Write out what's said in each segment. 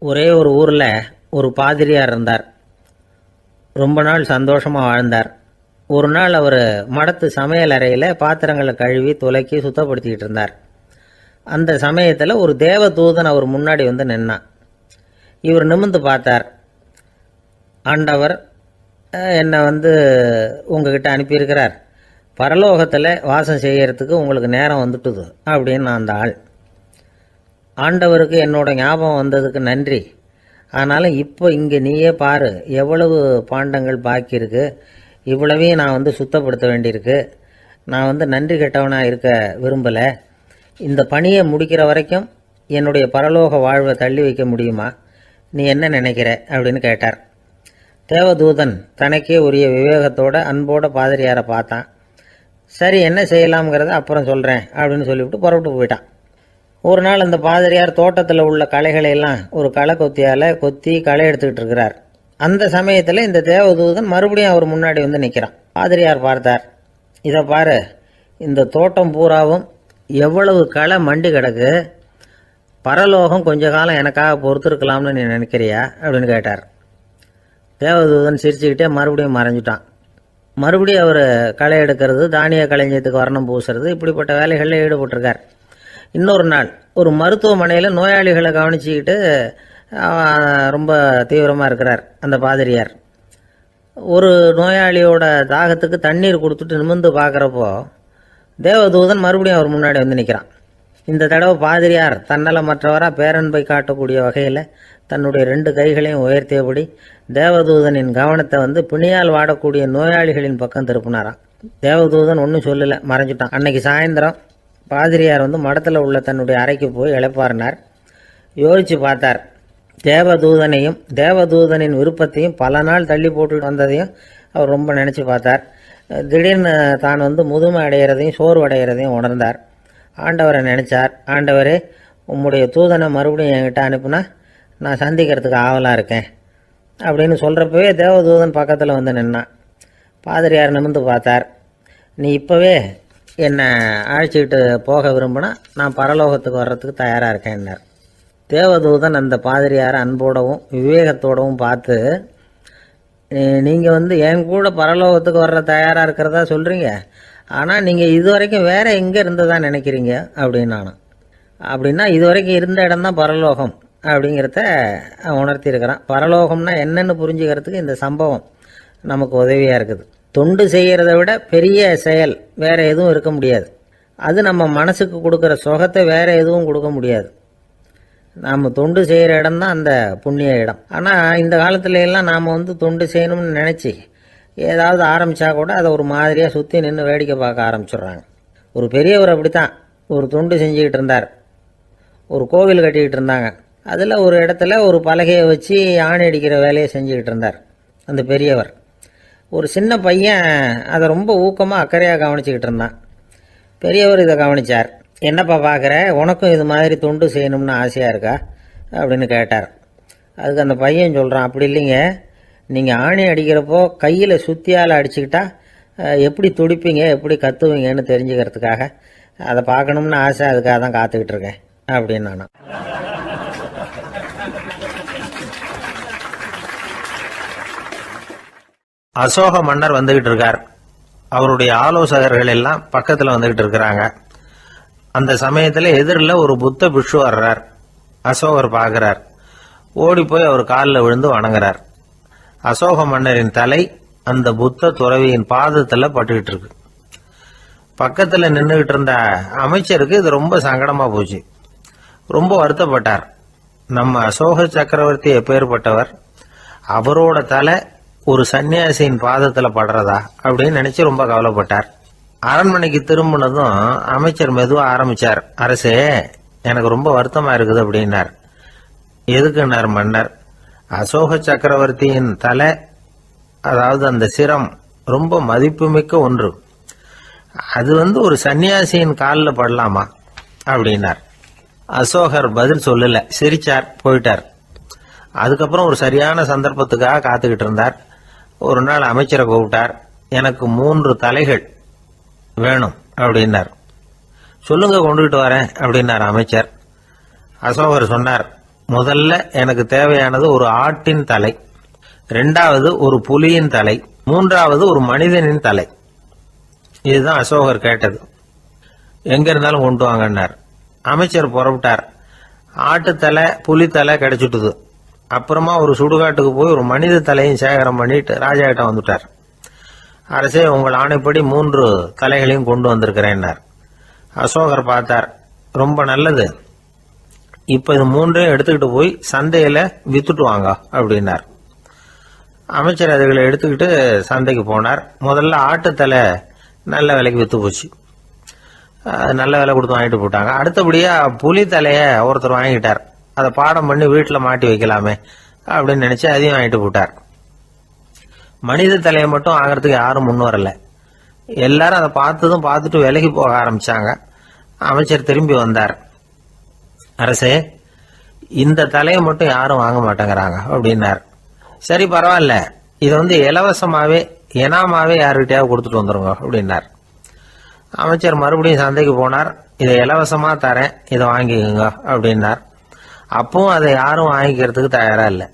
ஒரே ஒரு ஊரில் ஒரு பாதிரியார் இருந்தார். ரொம்ப நாள் சந்தோஷமாக வாழ்ந்தார். ஒரு நாள் அவர் மடத்து சமையல் அறையில் பாத்திரங்களை கழுவி துலக்கி சுத்தப்படுத்திக்கிட்டு இருந்தார். அந்த சமயத்தில் ஒரு தேவதூதன் அவர் முன்னாடி வந்து நின்னான். இவர் நிமிர்ந்து பார்த்தார். ஆண்டவர் என்னை உங்ககிட்ட அனுப்பியிருக்கிறார், பரலோகத்தில் வாசம் செய்யறதுக்கு உங்களுக்கு நேரம் வந்துட்டுது அப்படின்னு அந்த ஆள். ஆண்டவருக்கு என்னோட ஞாபகம் வந்ததுக்கு நன்றி. ஆனாலும் இப்போ இங்கே நீயே பாரு, எவ்வளவு பாண்டங்கள் பாக்கி இருக்கு, இவ்வளவையும் நான் சுத்தப்படுத்த வேண்டியிருக்கு. நான் நன்றி கெட்டவனாக இருக்க விரும்பலை. இந்த பணியை முடிக்கிற வரைக்கும் என்னுடைய பரலோக வாழ்வை தள்ளி வைக்க முடியுமா? நீ என்ன நினைக்கிற அப்படின்னு கேட்டார். தேவதூதன் தனக்கே உரிய விவேகத்தோட அன்போட பாதிரியாரை பார்த்தான். சரி, என்ன செய்யலாம்ங்கிறத அப்புறம் சொல்கிறேன் அப்படின்னு சொல்லிவிட்டு புறப்பட்டு போயிட்டான். ஒரு நாள் அந்த பாதிரியார் தோட்டத்தில் உள்ள களைகளையெல்லாம் ஒரு களை கொத்தியால் கொத்தி களை எடுத்துக்கிட்டு இருக்கிறார். அந்த சமயத்தில் இந்த தேவதூதன் மறுபடியும் அவர் முன்னாடி நிற்கிறான். பாதிரியார் பார்த்தார். இதை பாரு, இந்த தோட்டம் பூராவும் எவ்வளவு களை மண்டி கிடக்கு, பரலோகம் கொஞ்ச காலம் எனக்காக பொறுத்திருக்கலாம்னு நீ நினைக்கிறியா அப்படின்னு கேட்டார். தேவதூதன் சிரிச்சுக்கிட்டே மறுபடியும் மறைஞ்சிட்டான். மறுபடியும் அவர் களை எடுக்கிறது, தானிய களஞ்சியத்துக்கு வர்ணம் பூசுறது, இப்படிப்பட்ட வேலைகளில் ஈடுபட்டிருக்கார். இன்னொரு நாள் ஒரு மருத்துவமனையில் நோயாளிகளை கவனிச்சுக்கிட்டு ரொம்ப தீவிரமாக இருக்கிறார் அந்த பாதிரியார். ஒரு நோயாளியோட தாகத்துக்கு தண்ணீர் கொடுத்துட்டு நிமிர்ந்து பார்க்குறப்போ தேவதூதன் மறுபடியும் அவர் முன்னாடி நிற்கிறான். இந்த தடவை பாதிரியார் தன்னலமற்றவராக பேரன்பை காட்டக்கூடிய வகையில் தன்னுடைய 2 கைகளையும் உயர்த்தியபடி தேவதூதனின் கவனத்தை பிணியால் வாடக்கூடிய நோயாளிகளின் பக்கம் திருப்பினாராம். தேவதூதன் ஒன்றும் சொல்லலை, மறைஞ்சிட்டான். அன்னைக்கு சாயந்தரம் பாதிரியார் மடத்தில் உள்ள தன்னுடைய அறைக்கு போய் இளைப்பாறினார். யோசித்து பார்த்தார். தேவதூதனையும் தேவதூதனின் விருப்பத்தையும் பல நாள் தள்ளி போட்டு வந்ததையும் அவர் ரொம்ப நினச்சி பார்த்தார். திடீர்னு தான் முதுமை அடைகிறதையும் சோர்வு அடைகிறதையும் உணர்ந்தார். ஆண்டவரை நினச்சார். ஆண்டவரே, உம்முடைய தூதனை மறுபடியும் என்கிட்ட அனுப்புனா நான் சந்திக்கிறதுக்கு ஆவலாக இருக்கேன் அப்படின்னு சொல்கிறப்பவே தேவதூதன் பக்கத்தில் நின்னான். பாதிரியார் நிமிர்ந்து பார்த்தார். நீ இப்போவே என்னை அழைச்சிக்கிட்டு போக விரும்பினா நான் பரலோகத்துக்கு வர்றதுக்கு தயாராக இருக்கேன்னார். தேவதூதன் அந்த பாதிரியாரை அன்போடவும் விவேகத்தோடவும் பார்த்து, நீங்கள் என் கூட பரலோகத்துக்கு வர்ற தயாராக இருக்கிறதா சொல்கிறீங்க, ஆனால் நீங்கள் இது வரைக்கும் வேறு எங்கே இருந்ததா நினைக்கிறீங்க அப்படின்னாலும். அப்படின்னா இது வரைக்கும் இருந்த இடம்தான் பரலோகம் அப்படிங்கிறத உணர்த்தியிருக்கிறான். பரலோகம்னா என்னென்னு புரிஞ்சுக்கிறதுக்கு இந்த சம்பவம் நமக்கு உதவியாக இருக்குது. தொண்டு செய்கிறத விட பெரிய செயல் வேறு எதுவும் இருக்க முடியாது. அது நம்ம மனசுக்கு கொடுக்குற சுகத்தை வேறு எதுவும் கொடுக்க முடியாது. நாம் தொண்டு செய்கிற இடம் தான் அந்த புண்ணிய இடம். ஆனால் இந்த காலத்துல எல்லாம் நாம் தொண்டு செய்யணும்னு நினச்சி ஏதாவது ஆரம்பித்தா கூட அதை ஒரு மாதிரியாக சுற்றி நின்று வேடிக்கை பார்க்க ஆரம்பிச்சிடுறாங்க. ஒரு பெரியவர் அப்படித்தான் ஒரு தொண்டு செஞ்சுக்கிட்டு இருந்தார். ஒரு கோவில் கட்டிக்கிட்டு இருந்தாங்க. அதில் ஒரு இடத்துல ஒரு பலகையை வச்சு ஆணி அடிக்கிற வேலையை செஞ்சுக்கிட்டு இருந்தார் அந்த பெரியவர். ஒரு சின்ன பையன் அதை ரொம்ப ஊக்கமாக அக்கறையாக கவனிச்சிக்கிட்டு இருந்தான். பெரியவர் இதை கவனித்தார். என்னப்பா பார்க்குற, உனக்கும் இது மாதிரி தொண்டு செய்யணும்னு ஆசையாக இருக்கா அப்படின்னு கேட்டார். அதுக்கு அந்த பையன் சொல்கிறான், அப்படி இல்லைங்க, நீங்கள் ஆணி அடிக்கிறப்போ கையில் சுத்தியால் அடிச்சுக்கிட்டா எப்படி துடிப்பீங்க, எப்படி கத்துவீங்கன்னு தெரிஞ்சுக்கிறதுக்காக அதை பார்க்கணும்னு ஆசை, அதுக்காக தான் காத்துக்கிட்டு இருக்கேன் அப்படின்னு நான். அசோக மன்னர் வந்துகிட்டு இருக்கார். அவருடைய ஆலோசகர்கள் எல்லாம் பக்கத்தில் வந்துகிட்டு இருக்கிறாங்க. அந்த சமயத்தில் எதிரில் ஒரு புத்த பிக்ஷு வர்றார். அசோகர் பார்க்கிறார். ஓடி போய் அவர் காலில் விழுந்து வணங்குறார். அசோக மன்னரின் தலை அந்த புத்த துறவியின் பாதத்தில் பட்டுக்கிட்டு இருக்கு. பக்கத்தில் நின்றுகிட்டு இருந்த அமைச்சருக்கு இது ரொம்ப சங்கடமா போச்சு. ரொம்ப வருத்தப்பட்டார். நம்ம அசோக சக்கரவர்த்தி எப்பேற்பட்டவர், அவரோட தலை ஒரு சன்னியாசியின் பாதத்தில் படுறதா அப்படின்னு நினைச்சு ரொம்ப கவலைப்பட்டார். அரண்மனைக்கு திரும்பினதும் அமைச்சர் மெதுவாக ஆரம்பிச்சார். அரசே, எனக்கு ரொம்ப வருத்தமா இருக்குது அப்படின்னார். எதுக்குன்னார் மன்னர். அசோக சக்கரவர்த்தியின் தலை, அதாவது அந்த சிரம், ரொம்ப மதிப்புமிக்க ஒன்று. அது ஒரு சன்னியாசியின் காலில் படலாமா அப்படின்னார். அசோகர் பதில் சொல்லல, சிரிச்சார், போயிட்டார். அதுக்கப்புறம் ஒரு சரியான சந்தர்ப்பத்துக்காக காத்துக்கிட்டு இருந்தார். ஒரு நாள் அமைச்சரை கூப்பிட்டார். எனக்கு 3 தலைகள் வேணும் அப்படின்னார். சொல்லுங்க, கொண்டுகிட்டு வரேன் அப்படின்னார் அமைச்சர். அசோகர் சொன்னார், முதல்ல எனக்கு தேவையானது ஒரு ஆட்டின் தலை, ரெண்டாவது ஒரு புலியின் தலை, மூன்றாவது ஒரு மனிதனின் தலை. இதுதான் அசோகர் கேட்டது. எங்க இருந்தாலும் கொண்டு வாங்கன்னார். அமைச்சர் புறப்பட்டார். ஆட்டுத்தலை புலி தலை கிடைச்சிட்டுது. அப்புறமா ஒரு சுடுகாட்டுக்கு போய் ஒரு மனித தலையும் சேகரம் பண்ணிட்டு ராஜா கிட்ட வந்துட்டார். அரசே, உங்கள் ஆணைப்படி 3 தலைகளையும் கொண்டு வந்திருக்கிறேன்னார். அசோகர் பார்த்தார். ரொம்ப நல்லது, இப்ப இது 3ஐயும் எடுத்துக்கிட்டு போய் சந்தையில வித்துட்டு வாங்க அப்படின்னார். அமைச்சர் அதுகளை எடுத்துக்கிட்டு சந்தைக்கு போனார். முதல்ல ஆட்டுத்தலை நல்ல விலைக்கு வித்து போச்சு. நல்ல விலை கொடுத்து வாங்கிட்டு போட்டாங்க. அடுத்தபடியா புலி தலைய ஒருத்தர் வாங்கிட்டார். அதை பாடம் பண்ணி வீட்டில் மாட்டி வைக்கலாமே அப்படின்னு நினைச்சு அதையும் வாங்கிட்டு போட்டார். மனித தலையை மட்டும் வாங்கறதுக்கு யாரும் முன் வரல. எல்லாரும் அதை பார்த்துட்டு விலகி போக ஆரம்பிச்சாங்க. அமைச்சர் திரும்பி வந்தார். அரசே, இந்த தலையை மட்டும் யாரும் வாங்க மாட்டேங்கிறாங்க அப்படின்னார். சரி, பரவாயில்ல, இதை இலவசமாவே எனாமாவே யாருக்கிட்டையாவது கொடுத்துட்டு வந்துருங்க அப்படின்னார். அமைச்சர் மறுபடியும் சந்தைக்கு போனார். இதை இலவசமா தரேன், இதை வாங்கிக்கோங்க அப்படின்னார். அப்பவும் அதை யாரும் வாங்கிக்கிறதுக்கு தயாரா இல்லை.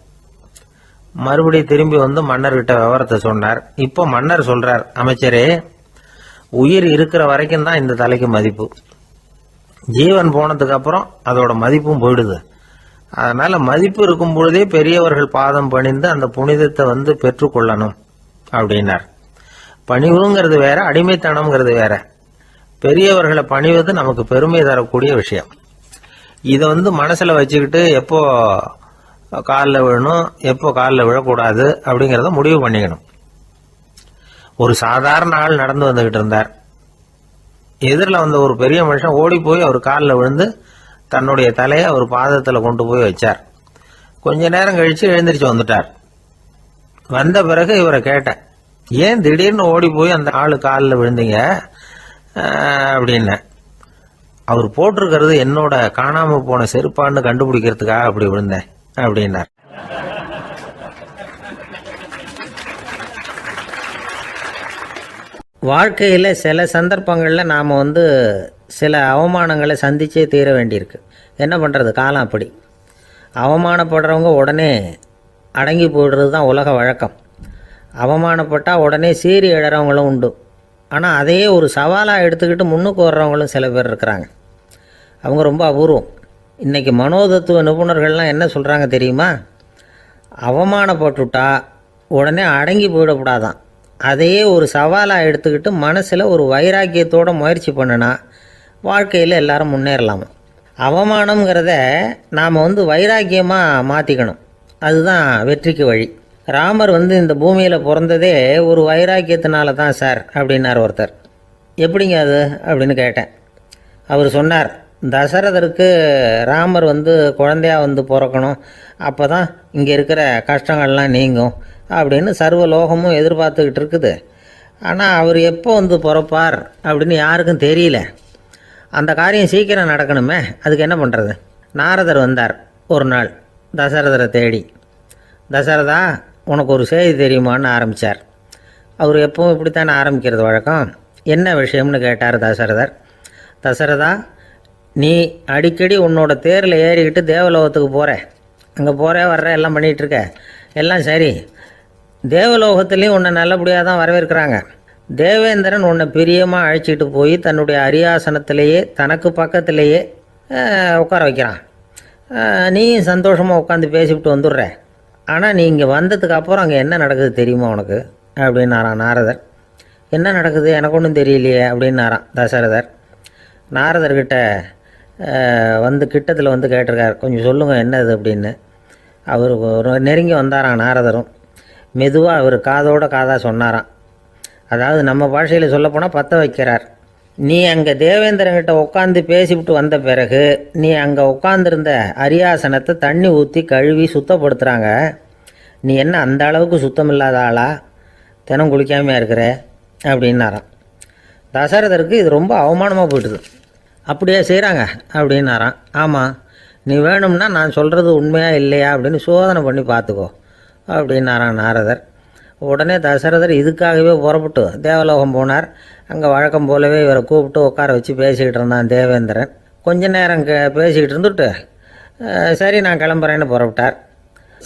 மறுபடியும் திரும்பி வந்து மன்னர்கிட்ட விவரத்தை சொன்னார். இப்போ மன்னர் சொல்றார், அமைச்சரே, உயிர் இருக்கிற வரைக்கும் தான் இந்த தலைக்கு மதிப்பு. ஜீவன் போனதுக்கு அப்புறம் அதோட மதிப்பும் போயிடுது. அதனால மதிப்பு இருக்கும் பொழுதே பெரியவர்கள் பாதம் பணிந்து அந்த புனிதத்தை பெற்றுக்கொள்ளணும் அப்படின்னார். பணிவுங்கிறது வேற, அடிமைத்தனம்ங்கிறது வேற. பெரியவர்களை பணிவது நமக்கு பெருமை தரக்கூடிய விஷயம். இதை மனசுல வச்சுக்கிட்டு எப்போ காலில் விழணும், எப்போ காலில் விழக்கூடாது அப்படிங்கிறத முடிவு பண்ணிக்கணும். ஒரு சாதாரண ஆள் நடந்து வந்துகிட்டு இருந்தார். எதிரில் வந்த ஒரு பெரிய மனுஷன் ஓடி போய் அவர் காலில் விழுந்து தன்னுடைய தலையை அவர் பாதத்தில் கொண்டு போய் வச்சார். கொஞ்ச நேரம் கழிச்சு எழுந்திரிச்சு வந்துட்டார். வந்த பிறகு இவரை கேட்டேன், ஏன் திடீர்னு ஓடி போய் அந்த ஆளு காலில் விழுந்தீங்க அப்படின்னு. அவர் போட்டிருக்கிறது என்னோட காணாம போன செருப்பான்னு கண்டுபிடிக்கிறதுக்காக அப்படி விழுந்தேன் அப்படின்னார். வாழ்க்கையில் சில சந்தர்ப்பங்களில் நாம் சில அவமானங்களை சந்திச்சே தீர வேண்டியிருக்கு. என்ன பண்ணுறது, காலம் அப்படி. அவமானப்படுறவங்க உடனே அடங்கி போயிடுறது தான் உலக வழக்கம். அவமானப்பட்டால் உடனே சீறி எழறவங்களும் உண்டு. ஆனால் அதையே ஒரு சவாலாக எடுத்துக்கிட்டு முன்னுக்கு வர்றவங்களும் சில பேர் இருக்கிறாங்க. அவங்க ரொம்ப அபூர்வம். இன்றைக்கி மனோதத்துவ நிபுணர்கள்லாம் என்ன சொல்கிறாங்க தெரியுமா? அவமானப்பட்டுட்டா உடனே அடங்கி போயிடக்கூடாதான். அதையே ஒரு சவாலாக எடுத்துக்கிட்டு மனசில் ஒரு வைராக்கியத்தோடு முயற்சி பண்ணினா வாழ்க்கையில் எல்லாரும் முன்னேறலாமா. அவமானங்கிறத நாம் வைராக்கியமாக மாற்றிக்கணும். அதுதான் வெற்றிக்கு வழி. ராமர் இந்த பூமியில் பிறந்ததே ஒரு வைராக்கியத்தினால தான் சார் அப்படின்னார் ஒருத்தர். எப்படிங்க அது அப்படின்னு கேட்டேன். அவர் சொன்னார், தசரதருக்கு ராமர் குழந்தையா பிறக்கணும், அப்போ தான் இங்கே இருக்கிற கஷ்டங்கள்லாம் நீங்கும் அப்படின்னு சர்வ லோகமும் எதிர்பார்த்துக்கிட்டு இருக்குது. ஆனால் அவர் எப்போ பிறப்பார் அப்படின்னு யாருக்கும் தெரியல. அந்த காரியம் சீக்கிரம் நடக்கணுமே, அதுக்கு என்ன பண்ணுறது? நாரதர் வந்தார் ஒரு நாள் தசரதரை தேடி. தசரதா, உனக்கு ஒரு செய்தி தெரியுமான்னு ஆரம்பித்தார். அவர் எப்பவும் இப்படித்தானே ஆரம்பிக்கிறது வழக்கம். என்ன விஷயம்னு கேட்டார் தசரதர். தசரதா, நீ அடிக்கடி உன்னோட தேரில் ஏறிக்கிட்டு தேவலோகத்துக்கு போகிற, அங்கே போகிற வர்ற எல்லாம் பண்ணிகிட்ருக்க, எல்லாம் சரி. தேவலோகத்துலேயும் உன்னை நல்லபடியாக தான் வரவேற்கிறாங்க. தேவேந்திரன் உன்னை பிரியமாக அழைச்சிட்டு போய் தன்னுடைய அரியாசனத்திலேயே தனக்கு பக்கத்திலேயே உட்கார வைக்கிறான். நீயும் சந்தோஷமாக உட்காந்து பேசிவிட்டு வந்துடுற. ஆனால் நீ இங்கே வந்ததுக்கு அப்புறம் அங்கே என்ன நடக்குது தெரியுமா உனக்கு அப்படின்னாரான் நாரதர். என்ன நடக்குது எனக்கு ஒன்றும் தெரியலையே அப்படின்னாரான் தசரதர். நாரதர்கிட்ட கிட்டத்தில் கேட்டிருக்கார், கொஞ்சம் சொல்லுங்கள் என்னது அப்படின்னு. அவர் நெருங்கி வந்தாரான் நாரதரும். மெதுவாக அவர் காதோட காதாக சொன்னாராம். அதாவது நம்ம பாஷையில் சொல்லப்போனால் பற்ற வைக்கிறார். நீ அங்கே தேவேந்திரங்கிட்ட உட்காந்து பேசிவிட்டு வந்த பிறகு நீ அங்கே உட்காந்துருந்த அரியாசனத்தை தண்ணி ஊற்றி கழுவி சுத்தப்படுத்துகிறாங்க. நீ என்ன அந்த அளவுக்கு சுத்தம் இல்லாத ஆளா, தினம் குளிக்காமையாக இருக்கிற அப்படின்னாராம். தசரதருக்கு இது ரொம்ப அவமானமாக போயிட்டுது. அப்படியே செய்கிறாங்க அப்படின்னாராம். ஆமாம், நீ வேணும்னா நான் சொல்கிறது உண்மையா இல்லையா அப்படின்னு சோதனை பண்ணி பார்த்துக்கோ அப்படின்னாரான் நாரதர். உடனே தசரதர் இதுக்காகவே புறப்பட்டு தேவலோகம் போனார். அங்கே வழக்கம் போலவே இவரை கூப்பிட்டு உட்கார வச்சு பேசிக்கிட்டு இருந்தான் தேவேந்திரன். கொஞ்ச நேரம் பேசிக்கிட்டு இருந்துட்டு சரி நான் கிளம்புறேன்னு புறப்பட்டார்.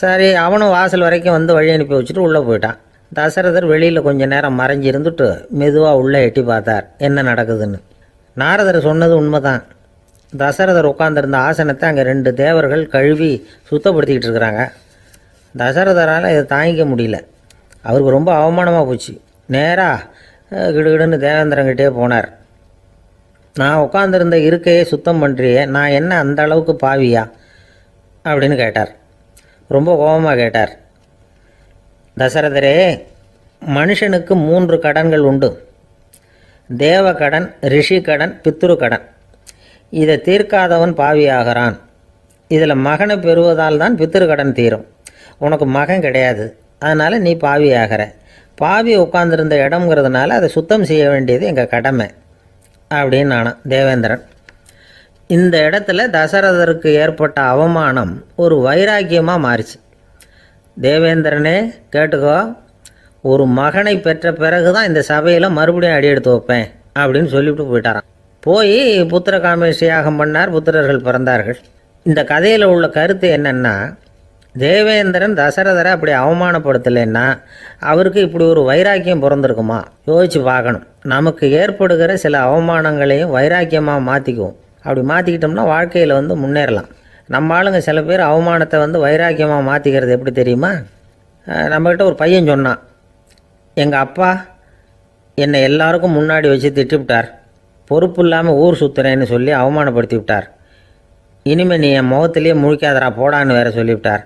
சரி அவனும் வாசல் வரைக்கும் வந்து வழி அனுப்பி வச்சுட்டு உள்ளே போயிட்டான். தசரதர் வெளியில் கொஞ்சம் நேரம் மறைஞ்சி இருந்துட்டு மெதுவாக உள்ளே எட்டி பார்த்தார் என்ன நடக்குதுன்னு. நாரதர் சொன்னது உண்மைதான். தசரதர் உட்காந்துருந்த ஆசனத்தை அங்கே 2 தேவர்கள் கழுவி சுத்தப்படுத்திக்கிட்டு இருக்கிறாங்க. தசரதரால் இதை தாங்கிக்க முடியல. அவருக்கு ரொம்ப அவமானமாக போச்சு. நேராக கிடுகிடுன்னு தேவேந்திரங்கிட்டே போனார். நான் உட்காந்துருந்த இருக்கையே சுத்தம் பண்ணுறியே, நான் என்ன அந்த அளவுக்கு பாவியா அப்படின்னு கேட்டார். ரொம்ப கோபமாக கேட்டார். தசரதரே, மனுஷனுக்கு 3 கடன்கள் உண்டு. தேவ கடன், ரிஷி கடன், பித்ரு கடன். இதை தீர்க்காதவன் பாவியாகிறான். இதில் மகனை பெறுவதால் தான் பித்ரு கடன் தீரும். உனக்கு மகன் கிடையாது, அதனால் நீ பாவியாகிற. பாவி உட்காந்துருந்த இடம்ங்கிறதுனால அதை சுத்தம் செய்ய வேண்டியது எங்கள் கடமை அப்படின்னு நானான் தேவேந்திரன். இந்த இடத்துல தசரதருக்கு ஏற்பட்ட அவமானம் ஒரு வைராக்கியமாக மாறிச்சு. தேவேந்திரனே கேட்டுக்கோ, ஒரு மகனை பெற்ற பிறகு தான் இந்த சபையில் மறுபடியும் அடி எடுத்து வைப்பேன் அப்படின்னு சொல்லிவிட்டு போயிட்டாரான். போய் புத்திர காமேஷ் யாகம் பண்ணார். புத்திரர்கள் பிறந்தார்கள். இந்த கதையில் உள்ள கருத்து என்னென்னா, தேவேந்திரன் தசரதரை அப்படி அவமானப்படுத்தலைன்னா அவருக்கு இப்படி ஒரு வைராக்கியம் பிறந்திருக்குமா யோசிச்சு பார்க்கணும். நமக்கு ஏற்படுகிற சில அவமானங்களையும் வைராக்கியமாக மாற்றிக்குவோம். அப்படி மாற்றிக்கிட்டோம்னா வாழ்க்கையில் வந்து முன்னேறலாம். நம்ம ஆளுங்க சில பேர் அவமானத்தை வந்து வைராக்கியமாக மாற்றிக்கிறது எப்படி தெரியுமா? நம்மக்கிட்ட ஒரு பையன் சொன்னான், எங்கள் அப்பா என்னை எல்லாருக்கும் முன்னாடி வச்சு திட்டிவிட்டார், பொறுப்பு இல்லாமல் ஊர் சுற்றுறேன்னு சொல்லி அவமானப்படுத்தி விட்டார். இனிமேல் நீ என் முகத்திலேயே முழிக்காதரா போடான்னு வேற சொல்லிவிட்டார்.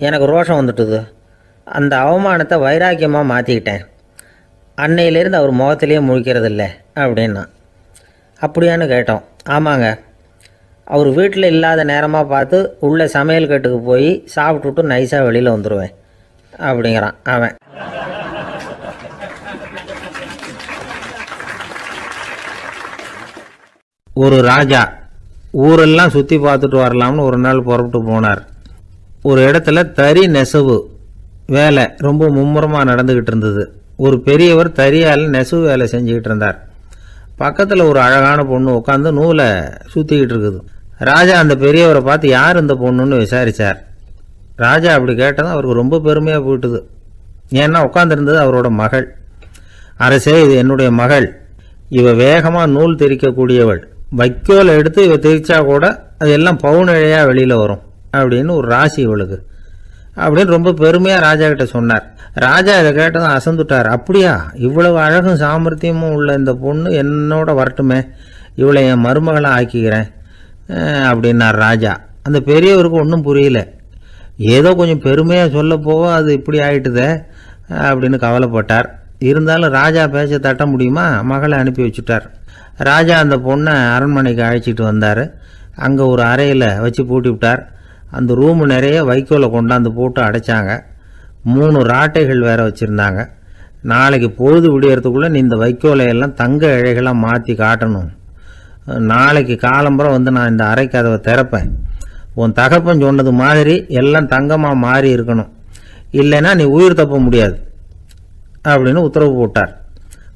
எனக்கு ரோஷம் வந்துட்டுது. அந்த அவமானத்தை வைராக்கியமாக மாற்றிக்கிட்டேன். அன்னையிலேருந்து அவர் முகத்திலேயே முழிக்கிறதில்ல அப்படின்னா. அப்படியான்னு கேட்டோம். ஆமாங்க, அவர் வீட்டில் இல்லாத நேரமாக பார்த்து உள்ளே சமையல் கட்டுக்கு போய் சாப்பிட்டுட்டு நைஸாக வெளியில் வந்துடுவேன் அப்படிங்கிறான் அவன். ஒரு ராஜா ஊரெல்லாம் சுற்றி பார்த்துட்டு வரலாம்னு ஒரு நாள் புறப்பட்டு போனார். ஒரு இடத்துல தறி நெசவு வேலை ரொம்ப மும்முரமாக நடந்துக்கிட்டு இருந்தது. ஒரு பெரியவர் தறியால் நெசவு வேலை செஞ்சுக்கிட்டு இருந்தார். பக்கத்தில் ஒரு அழகான பொண்ணு உட்காந்து நூலை சுற்றிக்கிட்டு இருக்குது. ராஜா அந்த பெரியவரை பார்த்து யார் இந்த பொண்ணுன்னு விசாரித்தார். ராஜா அப்படி கேட்டதும் அவருக்கு ரொம்ப பெருமையாக போயிட்டுது. ஏன்னா உட்காந்துருந்தது அவரோட மகள். அரசே, இது என்னுடைய மகள். இவ வேகமாக நூல் திரிக்கக்கூடியவள். வைக்கோலை எடுத்து இவ திரிச்சா கூட அது எல்லாம் பவுனிழையாக வெளியில் வரும் அப்படின்னு ஒரு ராசி இவளுக்கு அப்படின்னு ரொம்ப பெருமையாக ராஜா கிட்ட சொன்னார். ராஜா இதை கேட்டதும் அசந்துட்டார். அப்படியா, இவ்வளவு அழகும் சாமர்த்தியமும் உள்ள இந்த பொண்ணு என்னோட வரட்டுமே, இவளை என் மருமகளாக ஆக்கிக்கிறேன் அப்படின்னார் ராஜா. அந்த பெரியவருக்கு ஒன்றும் புரியல. ஏதோ கொஞ்சம் பெருமையாக சொல்ல போக அது இப்படி ஆயிட்டுதே அப்படின்னு கவலைப்பட்டார். இருந்தாலும் ராஜா பேச்ச தட்ட முடியுமா, மகளை அனுப்பி வச்சுட்டார். ராஜா அந்த பொண்ணை அரண்மனைக்கு அழைச்சிட்டு வந்தார். அங்கே ஒரு அறையில் வச்சு பூட்டி விட்டார். அந்த ரூமு நிறைய வைக்கோலை கொண்டாந்து போட்டு அடைச்சாங்க. 3 ராட்டைகள் வேற வச்சுருந்தாங்க. நாளைக்கு பொழுது விடியறதுக்குள்ளே நீ இந்த வைக்கோலையெல்லாம் தங்க இழைகளாக மாற்றி காட்டணும். நாளைக்கு காலம்புறம் வந்து நான் இந்த அறை கதவை திறப்பேன். உன் தகப்பன் சொன்னது மாதிரி எல்லாம் தங்கமாக மாறி இருக்கணும், இல்லைன்னா நீ உயிர் தப்ப முடியாது அப்படின்னு உத்தரவு போட்டார்.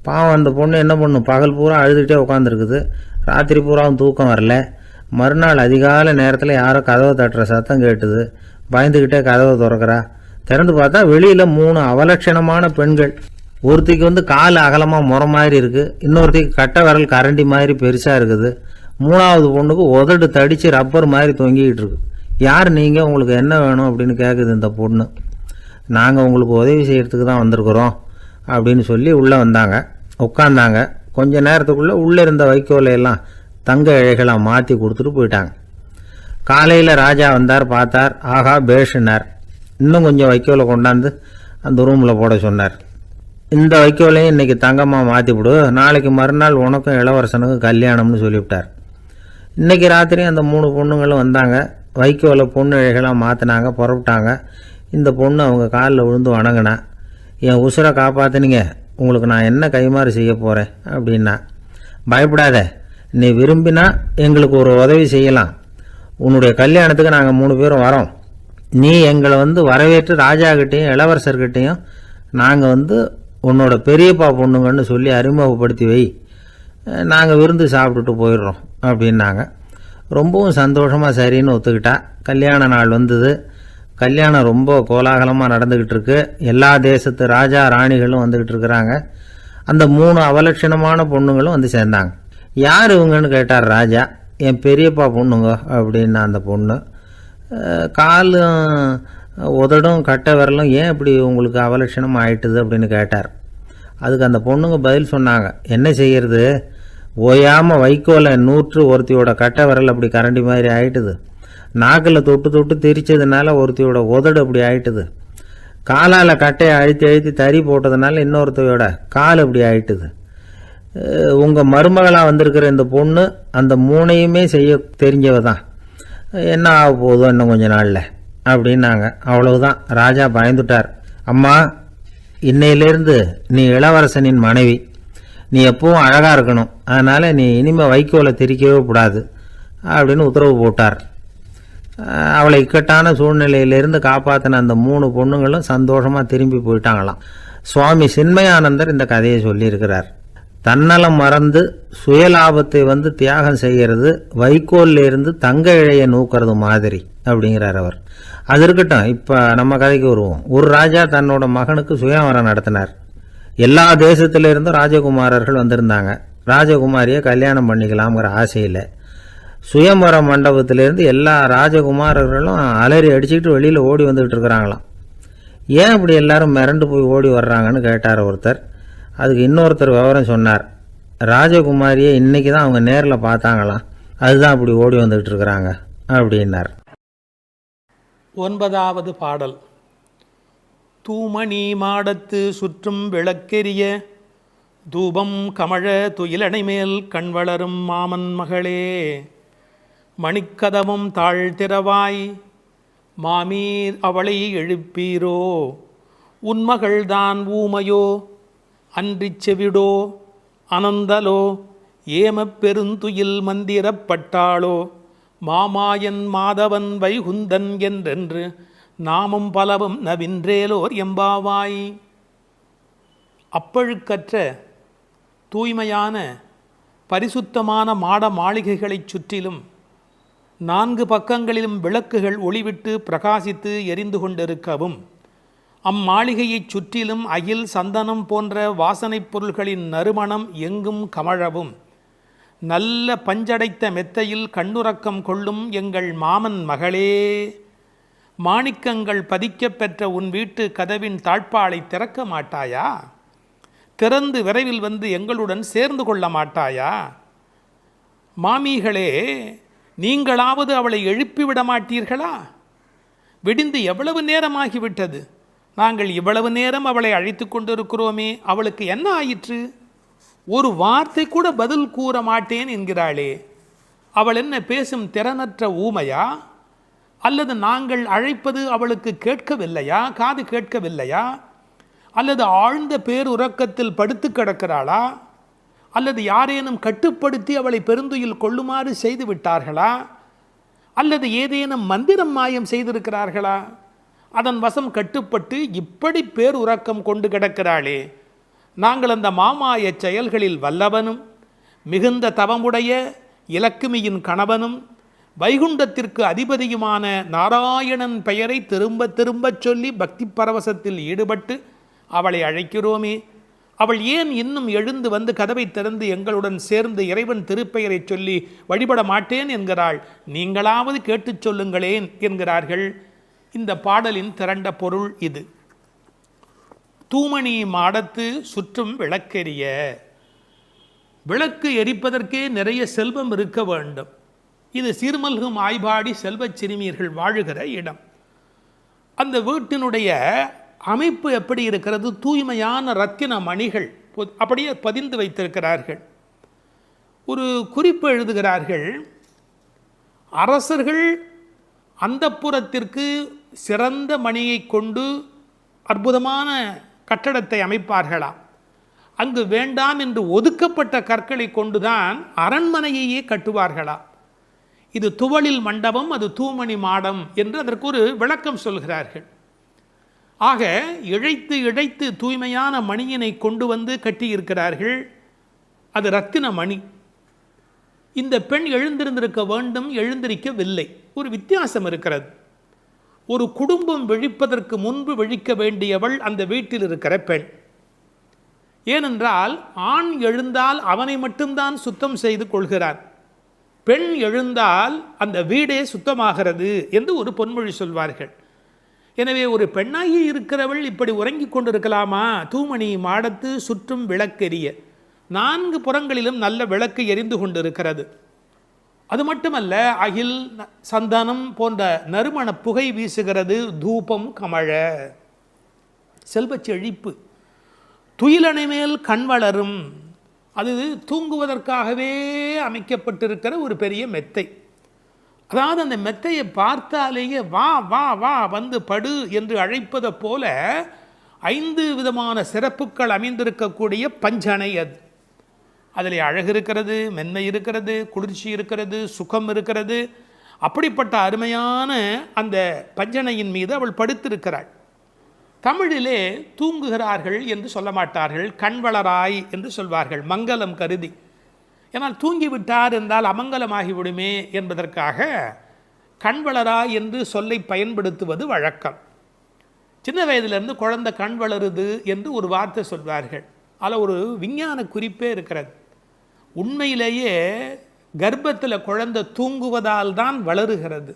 பாவம் அந்த பொண்ணு என்ன பண்ணும், பகல் பூரா அழுதுகிட்டே உட்காந்துருக்குது. ராத்திரி பூராவும் தூக்கம் வரல. மறுநாள் அதிகாலை நேரத்தில் யாரோ கதவை தட்டுற சத்தம் கேட்டுது. பயந்துக்கிட்டே கதவை திறக்கிறா. திறந்து பார்த்தா வெளியில் 3 அவலட்சணமான பெண்கள். ஒருத்திக்கு வந்து கால் அகலமாக முறை மாதிரி இருக்குது, இன்னொருத்திக்கு கட்டை விரல் கரண்டி மாதிரி பெருசாக இருக்குது, 3ஆவது பொண்ணுக்கு உதடு தடித்து ரப்பர் மாதிரி தொங்கிக்கிட்டு இருக்கு. யார் நீங்கள், உங்களுக்கு என்ன வேணும் அப்படின்னு கேட்குது இந்த பொண்ணு. நாங்கள் உங்களுக்கு உதவி செய்கிறதுக்கு தான் வந்திருக்கிறோம் அப்படின்னு சொல்லி உள்ளே வந்தாங்க. உட்காந்தாங்க. கொஞ்ச நேரத்துக்குள்ளே உள்ளே இருந்த வைக்கோலையெல்லாம் தங்க இழைகளாக மாற்றி கொடுத்துட்டு போயிட்டாங்க. காலையில் ராஜா வந்தார், பார்த்தார். ஆகா பேஷுனார். இன்னும் கொஞ்சம் வைக்கோலை கொண்டாந்து அந்த ரூமில் போட சொன்னார். இந்த வைக்கோலையும் இன்றைக்கி தங்கமாக மாற்றிவிடு, நாளைக்கு மறுநாள் உனக்கும் இளவரசனுக்கும் கல்யாணம்னு சொல்லிவிட்டார். இன்றைக்கி ராத்திரி அந்த 3 பொண்ணுங்களும் வந்தாங்க. வைக்கோலை பொண்ணு இழைகளாக மாற்றினாங்க, புறப்பட்டாங்க. இந்த பொண்ணு அவங்க காலில் விழுந்து வணங்கினா. என் உசுரை காப்பாற்றினீங்க, உங்களுக்கு நான் என்ன கைமாறு செய்ய போகிறேன் அப்படின்னா. பயப்படாத, நீ விரும்பினா எங்களுக்கு ஒரு உதவி செய்யலாம். உன்னுடைய கல்யாணத்துக்கு நாங்கள் 3 பேரும் வரோம். நீ எங்களை வந்து வரவேற்று ராஜாக்கிட்டையும் இளவரசர்கிட்டையும் நாங்கள் வந்து உன்னோட பெரியப்பா பொண்ணுங்கன்னு சொல்லி அறிமுகப்படுத்தி வை, நாங்கள் விருந்து சாப்பிட்டுட்டு போயிடுறோம் அப்படின்னாங்க. ரொம்பவும் சந்தோஷமாக சரின்னு ஒத்துக்கிட்டா. கல்யாண நாள் வந்தது. கல்யாணம் ரொம்ப கோலாகலமாக நடந்துக்கிட்டு இருக்கு. எல்லா தேசத்து ராஜா ராணிகளும் வந்துக்கிட்டு இருக்கிறாங்க. அந்த 3 அவலட்சணமான பொண்ணுங்களும் வந்து சேர்ந்தாங்க. யார் இவங்கன்னு கேட்டார் ராஜா. என் பெரியப்பா பொண்ணுங்க அப்படின்னு அந்த பொண்ணு. காலும் உதடும் கட்டை விரலும் ஏன் இப்படி உங்களுக்கு அவலட்சணம் ஆயிட்டுது அப்படின்னு கேட்டார். அதுக்கு அந்த பொண்ணுங்க பதில் சொன்னாங்க. என்ன செய்யறது, ஓயாமல் வைக்கோலை நூற்று ஒருத்தியோட கட்டை விரல் அப்படி கரண்டி மாதிரி ஆயிட்டுது. நாக்கில் தொட்டு தொட்டு திரிச்சதுனால ஒருத்தியோட உதடு அப்படி ஆயிட்டுது. காலால் கட்டையை அழுத்தி அழுத்தி தறி போட்டதுனால இன்னொருத்தையோட கால் அப்படி ஆயிட்டுது. உங்கள் மருமகளாக வந்திருக்கிற இந்த பொண்ணு அந்த 3ஐயுமே செய்ய தெரிஞ்சவ தான். என்ன ஆக போதும் இன்னும் கொஞ்ச நாளில் அப்படின்னாங்க. அவ்வளவுதான். ராஜா பயந்துட்டார். அம்மா, இன்னையிலேருந்து நீ இளவரசனின் மனைவி. நீ எப்பவும் அழகாக இருக்கணும். அதனால் நீ இனிமேல் வைக்கோலை திரிக்கவே கூடாது அப்படின்னு உத்தரவு போட்டார். அவளை இக்கட்டான சூழ்நிலையிலிருந்து காப்பாற்றின அந்த 3 பொண்ணுங்களும் சந்தோஷமாக திரும்பி போயிட்டாங்களாம். சுவாமி சின்மயானந்தர் இந்த கதையை சொல்லியிருக்கிறார். தன்னலம் மறந்து சுயலாபத்தை தியாகம் செய்கிறது வைக்கோல்ல இருந்து தங்க இழையை நூக்கிறது மாதிரி அப்படிங்கிறார் அவர். அது இருக்கட்டும், இப்போ நம்ம கதைக்கு வருவோம். ஒரு ராஜா தன்னோட மகனுக்கு சுயவரம் நடத்தினார். எல்லா தேசத்திலிருந்தும் ராஜகுமாரர்கள் வந்திருந்தாங்க. ராஜகுமாரியை கல்யாணம் பண்ணிக்கலாம்ங்கிற ஆசையில் சுயம்பர மண்டபத்திலேருந்து எல்லா ராஜகுமாரர்களும் அலறி அடிச்சுக்கிட்டு வெளியில் ஓடி வந்துக்கிட்டு இருக்கிறாங்களாம். ஏன் இப்படி எல்லாரும் மிரண்டு போய் ஓடி வர்றாங்கன்னு கேட்டார் ஒருத்தர். அதுக்கு இன்னொருத்தர் விவரம் சொன்னார். ராஜகுமாரியை இன்னைக்கு தான் அவங்க நேரில் பார்த்தாங்களாம், அதுதான் அப்படி ஓடி வந்துக்கிட்டு இருக்கிறாங்க அப்படின்னார். 9வது பாடல். தூமணி மாடத்து சுற்றும் விளக்கெரிய தூபம் கமழ துயிலணை மேல் கண் வளரும் மாமன் மகளே, மணிக்கதவும் தாழ்த்திரவாய் மாமீர் அவளை எழுப்பீரோ, உன்மகள்தான் ஊமையோ அன்றிச் செவிடோ அனந்தலோ ஏமப் பெருந்துயில் மந்திரப்பட்டாளோ, மாமாயன் மாதவன் வைகுந்தன் என்றென்று நாமும் பலவும் நவின்றேலோர் எம்பாவாய். அப்பழுக்கற்ற தூய்மையான பரிசுத்தமான மாட மாளிகைகளைச் சுற்றிலும் 4 பக்கங்களிலும் விளக்குகள் ஒளிவிட்டு பிரகாசித்து எரிந்து கொண்டிருக்கவும், அம்மாளிகையைச் சுற்றிலும் அகில் சந்தனம் போன்ற வாசனைப் பொருள்களின் நறுமணம் எங்கும் கமழவும், நல்ல பஞ்சடைத்த மெத்தையில் கண்ணுறக்கம் கொள்ளும் எங்கள் மாமன் மகளே, மாணிக்கங்கள் பதிக்கப் பெற்ற உன் வீட்டு கதவின் தாழ்பாளை திறக்க மாட்டாயா? திறந்து விரைவில் வந்து எங்களுடன் சேர்ந்து கொள்ள மாட்டாயா? மாமிகளே, நீங்களாவது அவளை எழுப்பிவிட மாட்டீர்களா? விடிந்து எவ்வளவு நேரமாகிவிட்டது. நாங்கள் இவ்வளவு நேரம் அவளை அழைத்து கொண்டிருக்கிறோமே, அவளுக்கு என்ன ஆயிற்று? ஒரு வார்த்தை கூட பதில் கூற மாட்டேன் என்கிறாளே. அவள் என்ன பேசும் திறனற்ற ஊமையா? அல்லது நாங்கள் அழைப்பது அவளுக்கு கேட்கவில்லையா, காது கேட்கவில்லையா? அல்லது ஆழ்ந்த பேருறக்கத்தில் படுத்து கிடக்கிறாளா? அல்லது யாரேனும் கட்டுப்படுத்தி அவளை பெருந்துயில் கொள்ளுமாறு செய்து விட்டார்களா? அல்லது ஏதேனும் மந்திரம் மாயம் செய்திருக்கிறார்களா? அதன் வசம் கட்டுப்பட்டு இப்படி பேருறக்கம் கொண்டு கிடக்கிறாளே. நாங்கள் அந்த மாமாய செயல்களில் வல்லவனும் மிகுந்த தவமுடைய இலக்குமியின் கணவனும் வைகுண்டத்திற்கு அதிபதியுமான நாராயணன் பெயரை திரும்ப திரும்பச் சொல்லி பக்தி பரவசத்தில் ஈடுபட்டு அவளை அழைக்கிறோமே, அவள் ஏன் இன்னும் எழுந்து வந்து கதவை திறந்து எங்களுடன் சேர்ந்து இறைவன் திருப்பெயரை சொல்லி வழிபட மாட்டேன் என்கிறாள்? நீங்களாவது கேட்டுச் சொல்லுங்களேன் என்கிறார்கள். இந்த பாடலின் திரண்ட பொருள் இது. தூமணி மாடத்து சுற்றும் விளக்கெரிய. விளக்கு எரிப்பதற்கே நிறைய செல்வம் இருக்க வேண்டும். இது சீர்மல்கும் ஆய்பாடி செல்வச் சிறுமியர்கள் வாழுகிற இடம். அந்த வீட்டினுடைய அமைப்பு எப்படி இருக்கிறது? தூய்மையான ரத்தின மணிகள் அப்படியே பதிந்து வைத்திருக்கிறார்கள். ஒரு குறிப்பு எழுதுகிறார்கள். அரசர்கள் அந்தப்புறத்திற்கு சிறந்த மணியை கொண்டு அற்புதமான கட்டடத்தை அமைப்பார்களாம். அங்கு வேண்டாம் என்று ஒதுக்கப்பட்ட கற்களை கொண்டுதான் அரண்மனையையே கட்டுவார்களாம். இது துவளில் மண்டபம், அது தூமணி மாடம் என்று அதற்கு ஒரு விளக்கம் சொல்கிறார்கள். ஆக இழைத்து இழைத்து தூய்மையான மணியினை கொண்டு வந்து கட்டியிருக்கிறார்கள். அது ரத்தின மணி. இந்த பெண் எழுந்திருந்திருக்க வேண்டும், எழுந்திருக்கவில்லை. ஒரு வித்தியாசம் இருக்கிறது. ஒரு குடும்பம் விழிப்பதற்கு முன்பு விழிக்க வேண்டியவள் அந்த வீட்டில் இருக்கிற பெண். ஏனென்றால் ஆண் எழுந்தால் அவனை மட்டும்தான் சுத்தம் செய்து கொள்கிறான், பெண் எழுந்தால் அந்த வீடே சுத்தமாகிறது என்று ஒரு பொன்மொழி சொல்வார்கள். எனவே ஒரு பெண்ணாகி இருக்கிறவள் இப்படி உறங்கிக் கொண்டிருக்கலாமா? தூமணி மாடத்து சுற்றும் விளக்கெரிய, 4 புறங்களிலும் நல்ல விளக்கு எரிந்து கொண்டிருக்கிறது. அது மட்டுமல்ல, அகில் சந்தனம் போன்ற நறுமண புகை வீசுகிறது, தூபம் கமழ, செல்வச் செழிப்பு. துயிலணை மேல் கண் வளரும், அது தூங்குவதற்காகவே அமைக்கப்பட்டிருக்கிற ஒரு பெரிய மெத்தை. அதாவது அந்த மெத்தையை பார்த்தாலேயே வா வா வா வந்து படு என்று அழைப்பதை போல 5 விதமான சிறப்புகள் அமைந்திருக்கக்கூடிய பஞ்சனை அது. அதில் அழகு இருக்கிறது, மென்மை இருக்கிறது, குளிர்ச்சி இருக்கிறது, சுகம் இருக்கிறது. அப்படிப்பட்ட அருமையான அந்த பஞ்சனையின் மீது அவள் படுத்திருக்கிறாள். தமிழிலே தூங்குகிறார்கள் என்று சொல்ல மாட்டார்கள், கண்வளராய் என்று சொல்வார்கள், மங்களம் கருதி. ஏன்னால் தூங்கிவிட்டார் என்றால் அமங்கலமாகிவிடுமே என்பதற்காக கண்வளராய் என்று சொல்லை பயன்படுத்துவது வழக்கம். சின்ன வயதிலிருந்து குழந்தை கண் வளருது என்று ஒரு வார்த்தை சொல்வார்கள். அதில் ஒரு விஞ்ஞான குறிப்பே இருக்கிறது. உண்மையிலேயே கர்ப்பத்தில் குழந்தை தூங்குவதால் தான் வளருகிறது.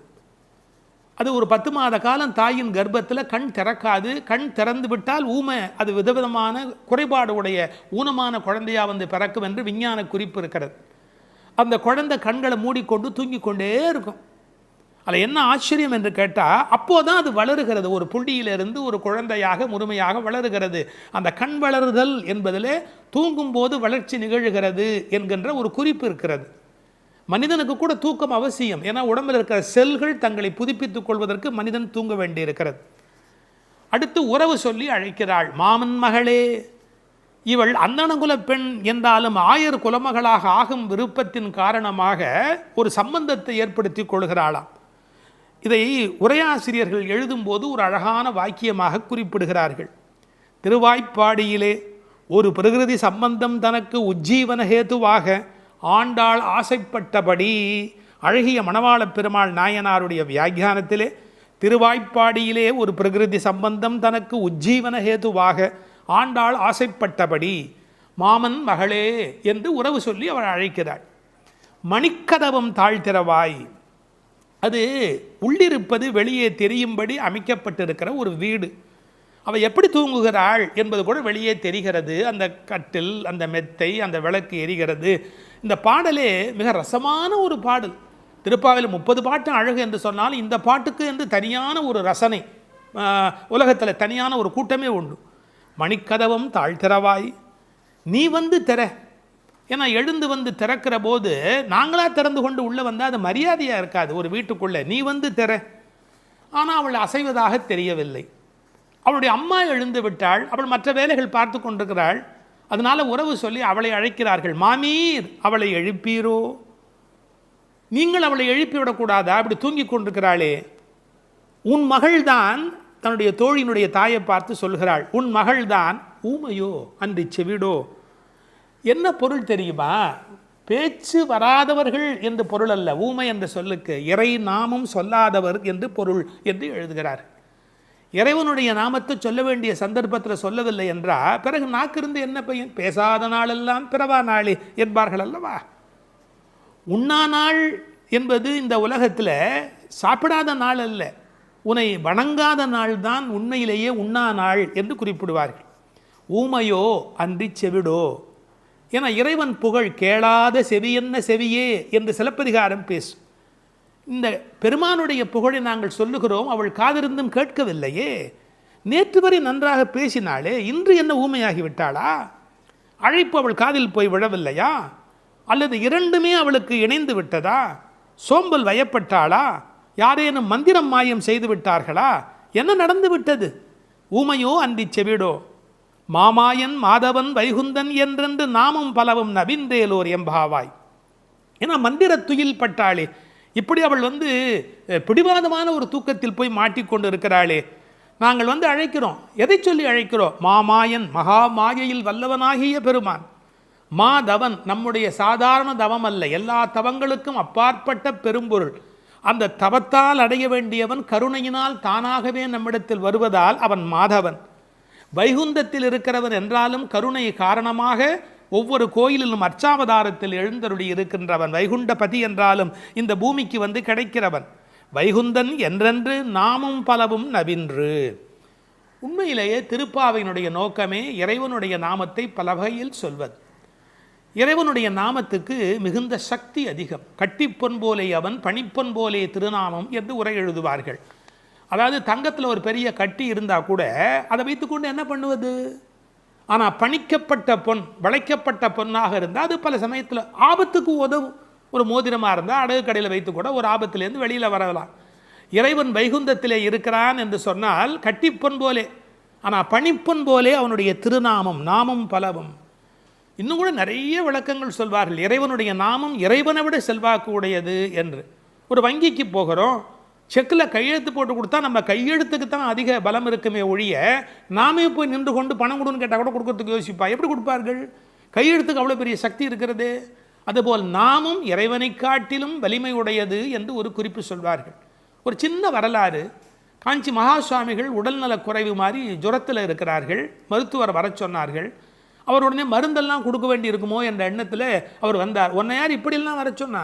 அது ஒரு 10 மாத காலம் தாயின் கர்ப்பத்தில் கண் திறக்காது. கண் திறந்து விட்டால் ஊமை, அது விதவிதமான குறைபாடு உடைய ஊனமான குழந்தையாக வந்து பிறக்கும் என்று விஞ்ஞான குறிப்பு இருக்கிறது. அந்த குழந்தை கண்களை மூடிக்கொண்டு தூங்கிக் கொண்டே இருக்கும். அதில் என்ன ஆச்சரியம் என்று கேட்டால், அப்போதான் அது வளருகிறது. ஒரு புள்ளியிலிருந்து ஒரு குழந்தையாக முழுமையாக வளருகிறது. அந்த கண் வளருதல் என்பதில் தூங்கும்போது வளர்ச்சி நிகழ்கிறது என்கின்ற ஒரு குறிப்பு இருக்கிறது. மனிதனுக்கு கூட தூக்கம் அவசியம். ஏன்னா உடம்பில் இருக்கிற செல்கள் தங்களை புதுப்பித்துக் கொள்வதற்கு மனிதன் தூங்க வேண்டி இருக்கிறது. அடுத்து உறவு சொல்லி அழைக்கிறாள், மாமன் மகளே. இவள் அந்தணகுல பெண் என்றாலும் ஆயர் குலமகளாக ஆகும் விருப்பத்தின் காரணமாக ஒரு சம்பந்தத்தை ஏற்படுத்தி கொள்கிறாளாம். இதை உரையாசிரியர்கள் எழுதும்போது ஒரு அழகான வாக்கியமாக குறிப்பிடுகிறார்கள். திருவாய்ப்பாடியிலே ஒரு பிரகிருதி சம்பந்தம் தனக்கு உஜ்ஜீவன ஹேதுவாக ஆண்டாள் ஆசைப்பட்டபடி, அழகிய மணவாளப் பெருமாள் நாயனாருடைய வியாக்கியானத்திலே திருவாய்ப்பாடியிலே ஒரு பிரகிருதி சம்பந்தம் தனக்கு உஜ்ஜீவன ஹேதுவாக ஆண்டாள் ஆசைப்பட்டபடி மாமன் மகளே என்று உறவு சொல்லி அவள் அழைக்கிறாள். மணிக்கதவம் தாழ்த்திரவாய், அது உள்ளிருப்பது வெளியே தெரியும்படி அமைக்கப்பட்டிருக்கிற ஒரு வீடு. அவள் எப்படி தூங்குகிறாள் என்பது கூட வெளியே தெரிகிறது. அந்த கட்டில், அந்த மெத்தை, அந்த விளக்கு எரிகிறது. இந்த பாடலே மிக ரசமான ஒரு பாடல். திருப்பாவையில் 30 பாட்டு அழகு என்று சொன்னால் இந்த பாட்டுக்கு என்று தனியான ஒரு ரசனை உலகத்தில் தனியான ஒரு கூட்டமே உண்டு. மணிக்கதவம் தாழ்த்திரவாய், நீ வந்து திற. ஏன்னா எழுந்து வந்து திறக்கிற போது நாங்களாக திறந்து கொண்டு உள்ளே வந்தால் அது மரியாதையாக இருக்காது ஒரு வீட்டுக்குள்ளே. நீ வந்து திற. ஆனால் அவள் அசைவதாக தெரியவில்லை. அவளுடைய அம்மா எழுந்து விட்டாள். அவள் மற்ற வேலைகள் பார்த்து கொண்டிருக்கிறாள். அதனால் உறவு சொல்லி அவளை அழைக்கிறார்கள். மாமீர், அவளை எழுப்பீரோ? நீங்கள் அவளை எழுப்பிவிடக்கூடாதா? அப்படி தூங்கி கொண்டிருக்கிறாளே. உன் மகள்தான், தன்னுடைய தோழியினுடைய தாயை பார்த்து சொல்கிறாள், உன் மகள்தான் ஊமையோ அன்றி செவிடோ. என்ன பொருள் தெரியுமா? பேச்சு வராதவர்கள் என்று பொருள் அல்ல. ஊமை என்ற சொல்லுக்கு இறை நாமம் சொல்லாதவர் என்று பொருள் என்று எழுதுகிறார். இறைவனுடைய நாமத்தை சொல்ல வேண்டிய சந்தர்ப்பத்தில் சொல்லவில்லை என்றால் பிறகு நாக்கிருந்து என்ன பையன்? பேசாத நாளெல்லாம் பிறவா நாளே என்பார்கள் அல்லவா. உண்ணா நாள் என்பது இந்த உலகத்தில் சாப்பிடாத நாள் அல்ல, உன்னை வணங்காத நாள் தான் உண்மையிலேயே உண்ணா நாள் என்று குறிப்பிடுவார்கள். ஊமையோ அன்றி செவிடோ. என இறைவன் புகழ் கேளாத செவியென்ன செவியே என்று சிலப்பதிகாரம் பேசும். இந்த பெருமானுடைய புகழை நாங்கள் சொல்லுகிறோம், அவள் காதிருந்தும் கேட்கவில்லையே. நேற்று வரை நன்றாக பேசினாளே, இன்று என்ன ஊமையாகிவிட்டாளா? அழைப்பு அவள் காதில் போய் விழவில்லையா? அல்லது இரண்டுமே அவளுக்கு இணைந்து விட்டதா? சோம்பல் வயப்பட்டாளா? யாரேனும் மந்திரம் மாயம் செய்து விட்டார்களா? என்ன நடந்து விட்டது? ஊமையோ அன்றி செவிடோ. மாமாயன் மாதவன் வைகுந்தன் என்றென்று நாமும் பலவும் நவின்றேலோர் எம்பாவாய். ஏன்னா மந்திர துயில் பட்டாளே. இப்படி அவள் பிடிவாதமான ஒரு தூக்கத்தில் போய் மாட்டிக்கொண்டு இருக்கிறாளே. நாங்கள் அழைக்கிறோம். எதை சொல்லி அழைக்கிறோம்? மாமாயன், மகா மாயையில் வல்லவனாகிய பெருமான். மாதவன் நம்முடைய சாதாரண தவம் அல்ல, எல்லா தவங்களுக்கும் அப்பாற்பட்ட பெரும்பொருள். அந்த தவத்தால் அடைய வேண்டியவன் கருணையினால் தானாகவே நம்மிடத்தில் வருவதால் அவன் மாதவன். வைகுந்தத்தில் இருக்கிறவன் என்றாலும் கருணை காரணமாக ஒவ்வொரு கோயிலிலும் அர்ச்சாவதாரத்தில் எழுந்தருளி இருக்கின்றவன். வைகுண்டபதி என்றாலும் இந்த பூமிக்கு வந்து கிடைக்கிறவன். வைகுந்தன் என்றென்று நாமும் பலவும் நவின்று. உண்மையிலேயே திருப்பாவையினுடைய நோக்கமே இறைவனுடைய நாமத்தை பல வகையில் சொல்வது. இறைவனுடைய நாமத்துக்கு மிகுந்த சக்தி அதிகம். கட்டிப்பொன் போலே அவன், பணிப்பொன் போலே திருநாமம் என்று உரை எழுதுவார்கள். அதாவது தங்கத்தில் ஒரு பெரிய கட்டி இருந்தால் கூட அதை வைத்துக்கொண்டு என்ன பண்ணுவது? ஆனால் பணிக்கப்பட்ட பொன், வளைக்கப்பட்ட பொன்னாக இருந்தால் அது பல சமயத்தில் ஆபத்துக்கு உதவும். ஒரு மோதிரமாக இருந்தால் அடகு கடையில் வைத்து கூட ஒரு ஆபத்திலேருந்து வெளியில் வரலாம். இறைவன் வைகுந்தத்திலே இருக்கிறான் என்று சொன்னால் கட்டிப்பொன் போலே, ஆனால் பணிப்பொன் போலே அவனுடைய திருநாமம், நாமம் பலவும். இன்னும் கூட நிறைய விளக்கங்கள் சொல்வார்கள். இறைவனுடைய நாமம் இறைவனை விட செல்வாக்கு உடையது என்று. ஒரு வங்கிக்கு போகிறோம், செக்கில் கையெழுத்து போட்டு கொடுத்தா நம்ம கையெழுத்துக்கு தான் அதிக பலம் இருக்குமே ஒழிய நாமே போய் நின்று கொண்டு பணம் கொடுன்னு கேட்டால் கூட கொடுக்கறதுக்கு யோசிப்பா. எப்படி கொடுப்பார்கள்? கையெழுத்துக்கு அவ்வளோ பெரிய சக்தி இருக்கிறது. அதுபோல் நாமும் இறைவனை காட்டிலும் வலிமை உடையது என்று ஒரு குறிப்பு சொல்வார்கள். ஒரு சின்ன வரலாறு. காஞ்சி மகா சுவாமிகள் உடல்நலக் குறைவு மாதிரி ஜுரத்தில் இருக்கிறார்கள். மருத்துவர் வர சொன்னார்கள். அவர் உடனே மருந்தெல்லாம் கொடுக்க வேண்டி இருக்குமோ என்ற எண்ணத்தில் அவர் வந்தார். உன்னை யார் இப்படிலாம் வர சொன்னா?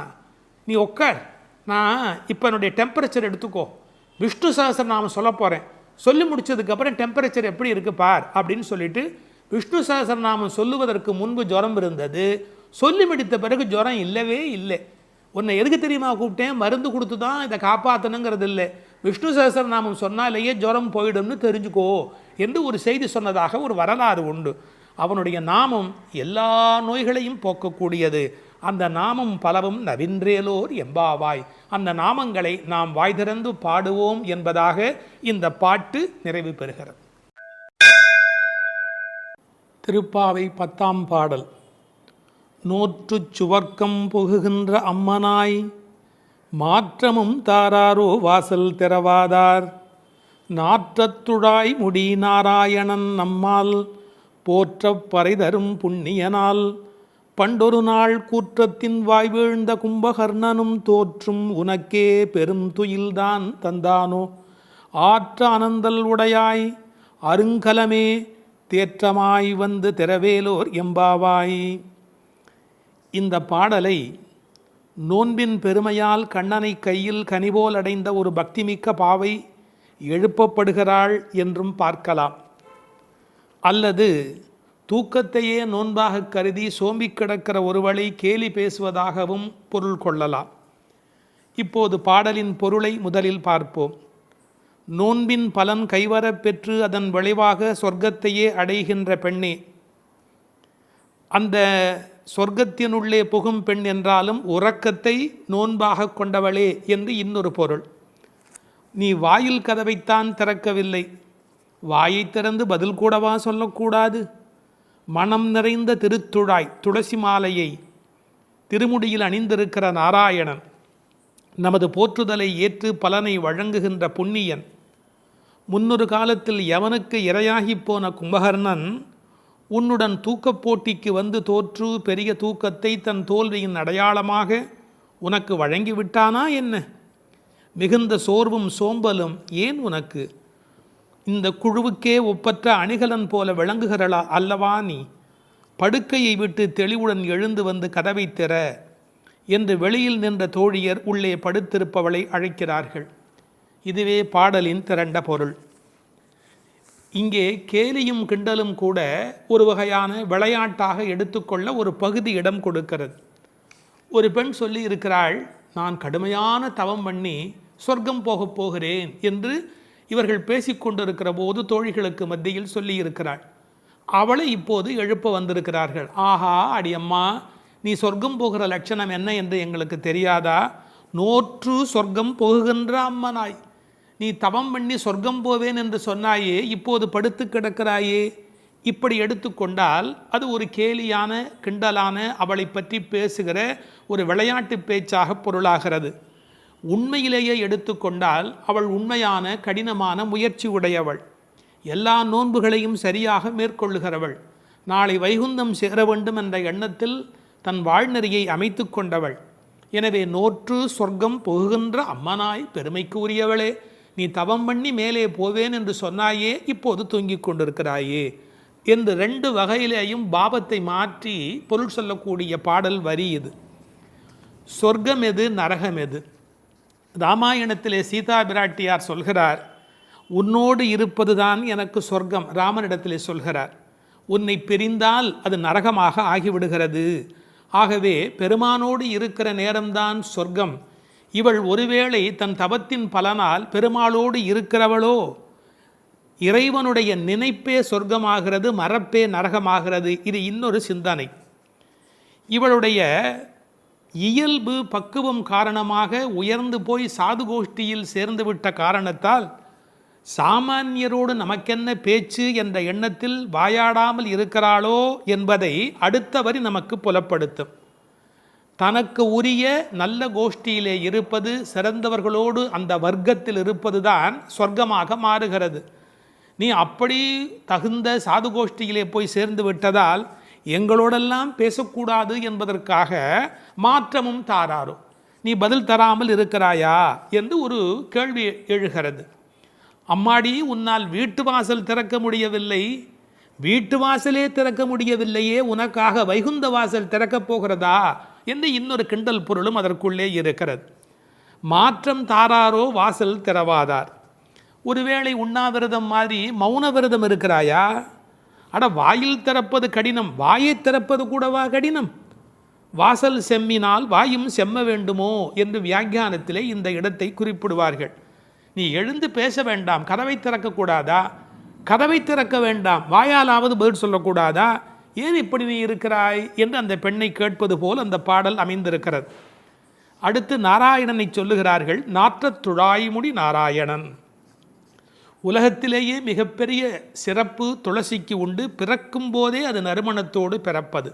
நீ உட்கார், நான் இப்போ என்னுடைய டெம்பரேச்சர் எடுத்துக்கோ, விஷ்ணு சஹஸ்ரநாமம் சொல்ல போகிறேன், சொல்லி முடித்ததுக்கப்புறம் டெம்பரேச்சர் எப்படி இருக்குது பார் அப்படின்னு சொல்லிட்டு விஷ்ணு சஹஸ்ரநாமம் சொல்லுவதற்கு முன்பு ஜுரம் இருந்தது. சொல்லி முடித்த பிறகு ஜுரம் இல்லவே இல்லை. உன்னை எதுக்கு தெரியுமா கூப்பிட்டேன்? மருந்து கொடுத்து தான் இதை காப்பாற்றணுங்கிறது இல்லை, விஷ்ணு சஹஸ்ரநாமம் சொன்னாலேயே ஜுரம் போயிடும்னு தெரிஞ்சுக்கோ என்று ஒரு செய்தி சொன்னதாக ஒரு வரலாறு உண்டு. அவனுடைய நாமம் எல்லா நோய்களையும் போக்கக்கூடியது. அந்த நாமம் பலவும் நவின்றேலோர் எம்பாவாய். அந்த நாமங்களை நாம் வாய் திறந்து பாடுவோம் என்பதாக இந்த பாட்டு நிறைவு பெறுகிறது. திருப்பாவை 10ஆம் பாடல். நோற்றுச் சுவர்க்கம் புகுகின்ற அம்மனாய், மாற்றமும் தாராரோ வாசல் திறவாதார், நாற்றத்துழாய் முடி நாராயணன் நம்மால், போற்றப் பறைதரும் புண்ணியனால், பண்டொரு நாள் கூற்றத்தின் வாய் வீழ்ந்த கும்பகர்ணனும் தோற்றும் உனக்கே பெரும் துயில்தான் தந்தானோ, ஆற்ற அனந்தல் உடையாய் அருங்கலமே தேற்றமாய் வந்து திறவேலோர் எம்பாவாய். இந்த பாடலை நோன்பின் பெருமையால் கண்ணனை கையில் கனிபோல் அடைந்த ஒரு பக்திமிக்க பாவை எழுப்பப்படுகிறாள் என்றும் பார்க்கலாம். அல்லது தூக்கத்தையே நோன்பாக கருதி சோம்பி கிடக்கிற ஒருவளை கேலி பேசுவதாகவும் பொருள் கொள்ளலாம். இப்போது பாடலின் பொருளை முதலில் பார்ப்போம். நோன்பின் பலன் கைவரப் பெற்று அதன் விளைவாக சொர்க்கத்தையே அடைகின்ற பெண்ணே, அந்த சொர்க்கத்தினுள்ளே புகும் பெண் என்றாலும் உறக்கத்தை நோன்பாக கொண்டவளே என்று இன்னொரு பொருள். நீ வாயில் கதவைத்தான் திறக்கவில்லை, வாயை திறந்து பதில் கூடவா சொல்லக்கூடாது? மனம் நிறைந்த திருத்துழாய் துளசி மாலையை திருமுடியில் அணிந்திருக்கிற நாராயணன், நமது போற்றுதலை ஏற்று பலனை வழங்குகின்ற புண்ணியன், முன்னொரு காலத்தில் யவனுக்கு இரையாகி போன கும்பகர்ணன் உன்னுடன் தூக்கப் போட்டிக்கு வந்து தோற்று பெரிய தூக்கத்தை தன் தோல்வியின் அடையாளமாக உனக்கு வழங்கிவிட்டானா என்ன? மிகுந்த சோர்வும் சோம்பலும் ஏன் உனக்கு? இந்த குழுவுக்கே ஒப்பற்ற அணிகலன் போல விளங்குகிறளா அல்லவா நீ? படுக்கையை விட்டு தெளிவுடன் எழுந்து வந்து கதவை திற என்று வெளியில் நின்ற தோழியர் உள்ளே படுத்திருப்பவளை அழைக்கிறார்கள். இதுவே பாடலின் திரண்ட பொருள். இங்கே கேலியும் கிண்டலும் கூட ஒரு வகையான விளையாட்டாக எடுத்துக்கொள்ள ஒரு பகுதி இடம் கொடுக்கிறது. ஒரு பெண் சொல்லி இருக்கிறாள், நான் கடுமையான தவம் பண்ணி சொர்க்கம் போகப் போகிறேன் என்று இவர்கள் பேசிக்கொண்டிருக்கிற போது தோழிகளுக்கு மத்தியில் சொல்லி இருக்கிறாள். அவளை இப்போது எழுப்ப வந்திருக்கிறார்கள். ஆஹா அடியம்மா, நீ சொர்க்கம் போகிற லட்சணம் என்ன என்று எங்களுக்கு தெரியாதா? நோற்று சொர்க்கம் போகுகின்ற அம்மனாய், நீ தவம் பண்ணி சொர்க்கம் போவேன் என்று சொன்னாயே, இப்போது படுத்து கிடக்கிறாயே. இப்படி எடுத்துக்கொண்டால் அது ஒரு கேலியான கிண்டலான அவளை பற்றி பேசுகிற ஒரு விளையாட்டு பேச்சாக பொருளாகிறது. உண்மையிலேயே எடுத்துக்கொண்டால் அவள் உண்மையான கடினமான முயற்சி உடையவள், எல்லா நோன்புகளையும் சரியாக மேற்கொள்ளுகிறவள், நாளை வைகுந்தம் சேர வேண்டும் என்ற எண்ணத்தில் தன் வாழ்நெறியை அமைத்து கொண்டவள். எனவே நோற்று சொர்க்கம் புகுகின்ற அம்மனாய் பெருமைக்கு உரியவளே, நீ தவம் பண்ணி மேலே போவேன் என்று சொன்னாயே, இப்போது தூங்கிக் கொண்டிருக்கிறாயே என்று 2 வகையிலேயும் பாவத்தை மாற்றி பொருள் சொல்லக்கூடிய பாடல் வரி இது. சொர்க்கம் எது, நரகம் எது? ராமாயணத்திலே சீதா பிராட்டியார் சொல்கிறார், உன்னோடு இருப்பது தான் எனக்கு சொர்க்கம். ராமனிடத்திலே சொல்கிறார், உன்னை பிரிந்தால் அது நரகமாக ஆகிவிடுகிறது. ஆகவே பெருமானோடு இருக்கிற நேரம்தான் சொர்க்கம். இவள் ஒருவேளை தன் தவத்தின் பலனால் பெருமாளோடு இருக்கிறவளோ, இறைவனுடைய நினைப்பே சொர்க்கமாகிறது, மறப்பே நரகமாகிறது. இது இன்னொரு சிந்தனை. இவளுடைய இயல்பு பக்குவம் காரணமாக உயர்ந்து போய் சாது கோஷ்டியில் சேர்ந்துவிட்ட காரணத்தால் சாமானியரோடு நமக்கென்ன பேச்சு என்ற எண்ணத்தில் வாயாடாமல் இருக்கிறாளோ என்பதை அடுத்த வரி நமக்கு புலப்படுத்தும். தனக்கு உரிய நல்ல கோஷ்டியிலே இருப்பது, சிறந்தவர்களோடு அந்த வர்க்கத்தில் இருப்பது தான் சொர்க்கமாக மாறுகிறது. நீ அப்படி தகுந்த சாது கோஷ்டியிலே போய் சேர்ந்து விட்டதால் எங்களோடெல்லாம் பேசக்கூடாது என்பதற்காக மாற்றமும் தாராரோ, நீ பதில் தராமல் இருக்கிறாயா என்று ஒரு கேள்வி எழுகிறது. அம்மாடி, உன்னால் வீட்டு வாசல் திறக்க முடியவில்லை, வீட்டு வாசலே திறக்க முடியவில்லையே, உனக்காக வைகுந்த வாசல் திறக்கப் போகிறதா என்று இன்னொரு கிண்டல் பொருளும் அதற்குள்ளே இருக்கிறது. மாற்றம் தாராரோ வாசல் திறவாதார். ஒருவேளை உண்ணாவிரதம் மாதிரி மௌன விரதம் இருக்கிறாயா? அட, வாயில் திறப்பது கடினம், வாயை திறப்பது கூடவா கடினம்? வாசல் செம்மினால் வாயும் செம்ம வேண்டுமோ என்று வியாக்கியானத்திலே இந்த இடத்தை குறிப்பிடுவார்கள். நீ எழுந்து பேச வேண்டாம், கதவை திறக்கக்கூடாதா? கதவை திறக்க வேண்டாம், வாயாலாவது பதில் சொல்லக்கூடாதா? ஏன் இப்படி நீ இருக்கிறாய் என்று அந்த பெண்ணை கேட்பது போல் அந்த பாடல் அமைந்திருக்கிறது. அடுத்து நாராயணனை சொல்லுகிறார்கள். நாற்றத்துழாய்முடி நாராயணன். உலகத்திலேயே மிகப்பெரிய சிறப்பு துளசிக்கு உண்டு. பிறக்கும் போதே அது நறுமணத்தோடு பிறப்பது.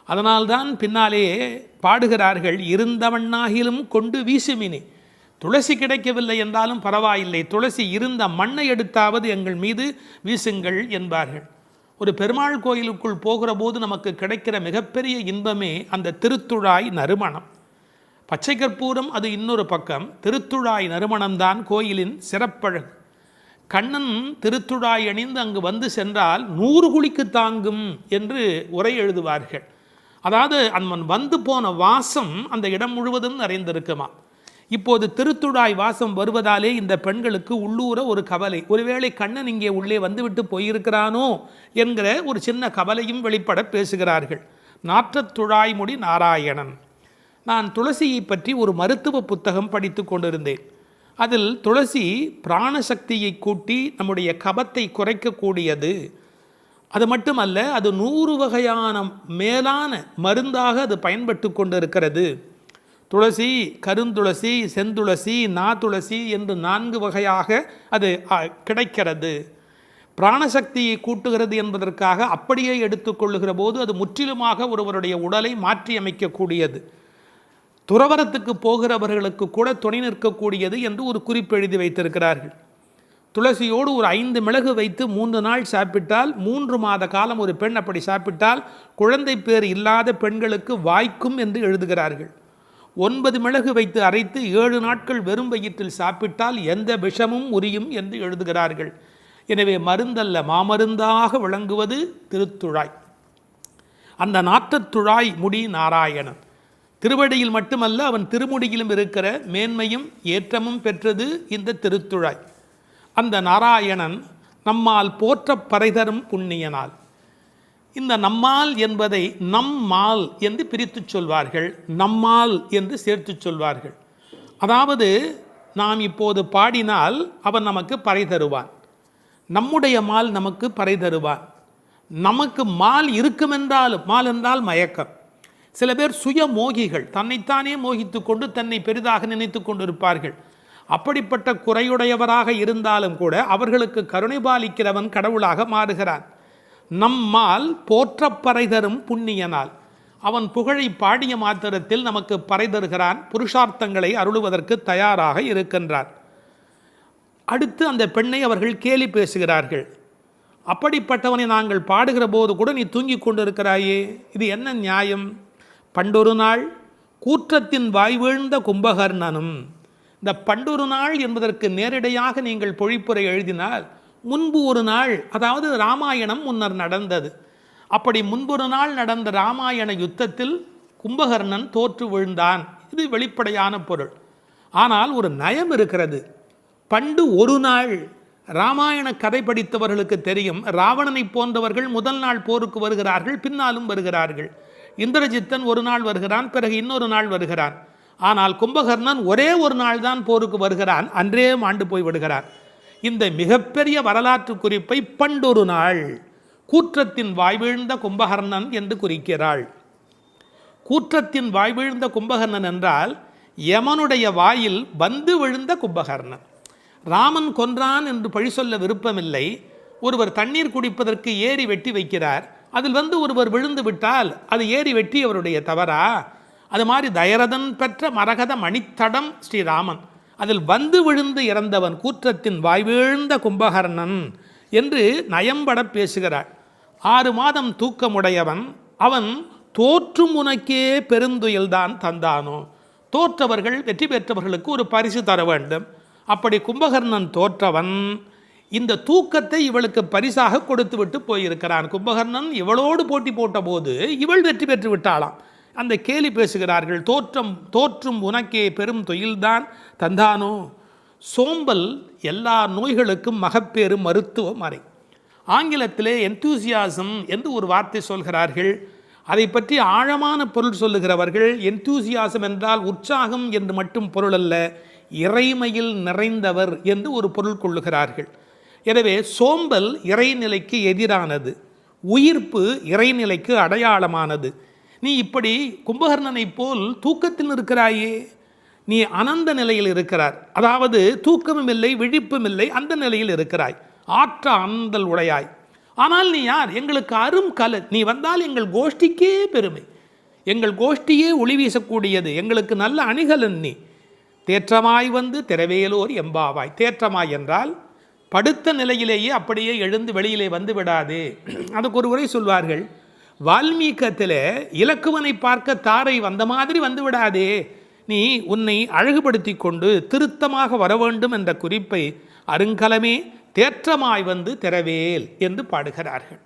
அதனால்தான் பின்னாலே பாடுகிறார்கள், இருந்தவண்ணாகிலும் கொண்டு வீசுமினி. துளசி கிடைக்கவில்லை என்றாலும் பரவாயில்லை, துளசி இருந்த மண்ணை எடுத்தாவது எங்கள் மீது வீசுங்கள் என்பார்கள். ஒரு பெருமாள் கோயிலுக்குள் போகிற போது நமக்கு கிடைக்கிற மிகப்பெரிய இன்பமே அந்த திருத்துழாய் நறுமணம். பச்சை கற்பூரம் அது இன்னொரு பக்கம், திருத்துழாய் நறுமணம்தான் கோயிலின் சிறப்பழகு. கண்ணன் திருத்துழாய் அணிந்து அங்கு வந்து சென்றால் 100 குழிக்கு தாங்கும் என்று உரை எழுதுவார்கள். அதாவது அவன் வந்து போன வாசம் அந்த இடம் முழுவதும் நிறைந்திருக்குமா. இப்போது திருத்துழாய் வாசம் வருவதாலே இந்த பெண்களுக்கு உள்ளூர ஒரு கவலை, ஒருவேளை கண்ணன் இங்கே உள்ளே வந்துவிட்டு போயிருக்கிறானோ என்கிற ஒரு சின்ன கவலையும் வெளிப்பட பேசுகிறார்கள். நாற்றத்துழாய்முடி நாராயணன். நான் துளசியை பற்றி ஒரு மருத்துவ புத்தகம் படித்து கொண்டிருந்தேன். அதில் துளசி பிராணசக்தியை கூட்டி நம்முடைய கபத்தை குறைக்கக்கூடியது. அது மட்டுமல்ல, அது 100 வகையான மேலான மருந்தாக அது பயன்பட்டு கொண்டிருக்கிறது. துளசி, கருந்துளசி, செந்துளசி, நாதுளசி என்று 4 வகையாக அது கிடைக்கிறது. பிராணசக்தியை கூட்டுகிறது என்பதற்காக அப்படியே எடுத்துக்கொள்ளுகிற போது அது முற்றிலுமாக ஒருவருடைய உடலை மாற்றி அமைக்கக்கூடியது. துறவரத்துக்கு போகிறவர்களுக்கு கூட துணை நிற்கக்கூடியது என்று ஒரு குறிப்பு எழுதி வைத்திருக்கிறார்கள். துளசியோடு ஒரு 5 மிளகு வைத்து 3 நாள் சாப்பிட்டால் 3 மாத காலம் ஒரு பெண் அப்படி சாப்பிட்டால் குழந்தை பேர் இல்லாத பெண்களுக்கு வாய்க்கும் என்று எழுதுகிறார்கள். 9 மிளகு வைத்து அரைத்து 7 நாட்கள் வெறும் வயிற்றில் சாப்பிட்டால் எந்த விஷமும் உரியும் என்று எழுதுகிறார்கள். எனவே மருந்தல்ல, மாமருந்தாக விளங்குவது திருத்துழாய். அந்த நாற்றத்துழாய் முடி நாராயணன். திருவடியில் மட்டுமல்ல, அவன் திருமுடியிலும் இருக்கிற மேன்மையும் ஏற்றமும் பெற்றது இந்த திருத்துழாய். அந்த நாராயணன் நம்மால் போற்ற பறைதரும் புண்ணியனால். இந்த நம்மால் என்பதை நம்மால் என்று பிரித்து சொல்வார்கள், நம்மால் என்று சேர்த்து சொல்வார்கள். அதாவது நாம் இப்போது பாடினால் அவன் நமக்கு பறை தருவான், நம்முடைய மால் நமக்கு பறை தருவான். நமக்கு மால் இருக்குமென்றாலும், மால் என்றால் மயக்கம். சில பேர் சுய மோகிகள், தன்னைத்தானே மோகித்து கொண்டு தன்னை பெரிதாக நினைத்து கொண்டிருப்பார்கள். அப்படிப்பட்ட குறையுடையவராக இருந்தாலும் கூட அவர்களுக்கு கருணை பாலிக்கிறவன் கடவுளாக மாறுகிறான். நம்மால் போற்ற பறை தரும் புண்ணியனால். அவன் புகழை பாடிய மாத்திரத்தில் நமக்கு பறை தருகிறான், புருஷார்த்தங்களை அருளுவதற்கு தயாராக இருக்கின்றான். அடுத்து அந்த பெண்ணை அவர்கள் கேலி பேசுகிறார்கள். அப்படிப்பட்டவனை நாங்கள் பாடுகிற போது கூட நீ தூங்கி கொண்டிருக்கிறாயே, இது என்ன நியாயம்? பண்டொரு நாள் கூற்றத்தின் வாய் வீழ்ந்த கும்பகர்ணனும். இந்த பண்டொரு நாள் என்பதற்கு நேரடியாக நீங்கள் பொழிப்புரை எழுதினால் முன்பு ஒரு நாள், அதாவது ராமாயணம் முன்னர் நடந்தது. அப்படி முன்பொரு நாள் நடந்த ராமாயண யுத்தத்தில் கும்பகர்ணன் தோற்று விழுந்தான். இது வெளிப்படையான பொருள். ஆனால் ஒரு நயம் இருக்கிறது. பண்டு ஒரு நாள், ராமாயண கதை படித்தவர்களுக்கு தெரியும், ராவணனை போன்றவர்கள் முதல் நாள் போருக்கு வருகிறார்கள், பின்னாலும் வருகிறார்கள். இந்திரஜித்தன் ஒரு நாள் வருகிறான், பிறகு இன்னொரு நாள் வருகிறான். ஆனால் கும்பகர்ணன் ஒரே ஒரு நாள் தான் போருக்கு வருகிறான், அன்றே மாண்டு போய் விடுகிறான். இந்த மிகப்பெரிய வரலாற்று குறிப்பை பண்டொரு நாள் கூற்றத்தின் வாய்வீழ்ந்த கும்பகர்ணன் என்று குறிக்கிறாள். கூற்றத்தின் வாய்வீழ்ந்த கும்பகர்ணன் என்றால் யமனுடைய வாயில் வந்து விழுந்த கும்பகர்ணன். ராமன் கொன்றான் என்று பழி சொல்ல விருப்பமில்லை. ஒருவர் தண்ணீர் குடிப்பதற்கு ஏரி வெட்டி வைக்கிறார், அதில் வந்து ஒருவர் விழுந்து விட்டால் அது ஏரி வெட்டி அவருடைய தவறா? அது மாதிரி தயரதன் பெற்ற மரகத மணித்தடம் ஸ்ரீராமன், அதில் வந்து விழுந்து இறந்தவன் கூற்றத்தின் வாய்வீழ்ந்த கும்பகர்ணன் என்று நயம்பட பேசுகிறார். 6 மாதம் தூக்கமுடையவன் அவன் தோற்றும் உனக்கே பெருந்துயில்தான் தந்தானோ. தோற்றவர்கள் வெற்றி பெற்றவர்களுக்கு ஒரு பரிசு தர வேண்டும். அப்படி கும்பகர்ணன் தோற்றவன் இந்த தூக்கத்தை இவளுக்கு பரிசாக கொடுத்து விட்டு போயிருக்கிறான். கும்பகர்ணன் இவளோடு போட்டி போட்ட போது இவள் வெற்றி பெற்று விட்டாளாம். அந்த கேலி பேசுகிறார்கள், தோற்றும் உனக்கே பெரும் தொழில்தான் தந்தானோ. சோம்பல் எல்லா நோய்களுக்கும் மகப்பேறு மருத்துவ மறை. ஆங்கிலத்திலே என்தூசியாசம் என்று ஒரு வார்த்தை சொல்கிறார்கள். அதை பற்றி ஆழமான பொருள் சொல்லுகிறவர்கள், என்தூசியாசம் என்றால் உற்சாகம் என்று மட்டும் பொருள் அல்ல, இறைமையில் நிறைந்தவர் என்று ஒரு பொருள் கொள்ளுகிறார்கள். எனவே சோம்பல் இறைநிலைக்கு எதிரானது, உயிர்ப்பு இறைநிலைக்கு அடையாளமானது. நீ இப்படி கும்பகர்ணனை போல் தூக்கத்தில் இருக்கிறாயே, நீ அனந்த நிலையில் இருக்கிறார், அதாவது தூக்கமும் இல்லை விழிப்பும் இல்லை, அந்த நிலையில் இருக்கிறாய், ஆற்ற ஆந்தல் உடையாய். ஆனால் நீ யார்? எங்களுக்கு அரும் கலை. நீ வந்தால் எங்கள் கோஷ்டிக்கே பெருமை, எங்கள் கோஷ்டியே ஒளி வீசக்கூடியது, எங்களுக்கு நல்ல அணிகலன் நீ. தேற்றமாய் வந்து திரவேலோர் எம்பாவாய். தேற்றமாய் என்றால் படுத்த நிலையிலேயே அப்படியே எழுந்து வெளியிலே வந்து விடாதே. அதுக்கு ஒரு உரை சொல்வார்கள், வால்மீகத்தில் இலக்குவனை பார்க்க தாரை வந்த மாதிரி வந்து விடாதே, நீ உன்னை அழகுபடுத்தி கொண்டு திருத்தமாக வர வேண்டும் என்ற குறிப்பை அருங்கலமே தேற்றமாய் வந்து திரவேல் என்று பாடுகிறார்கள்.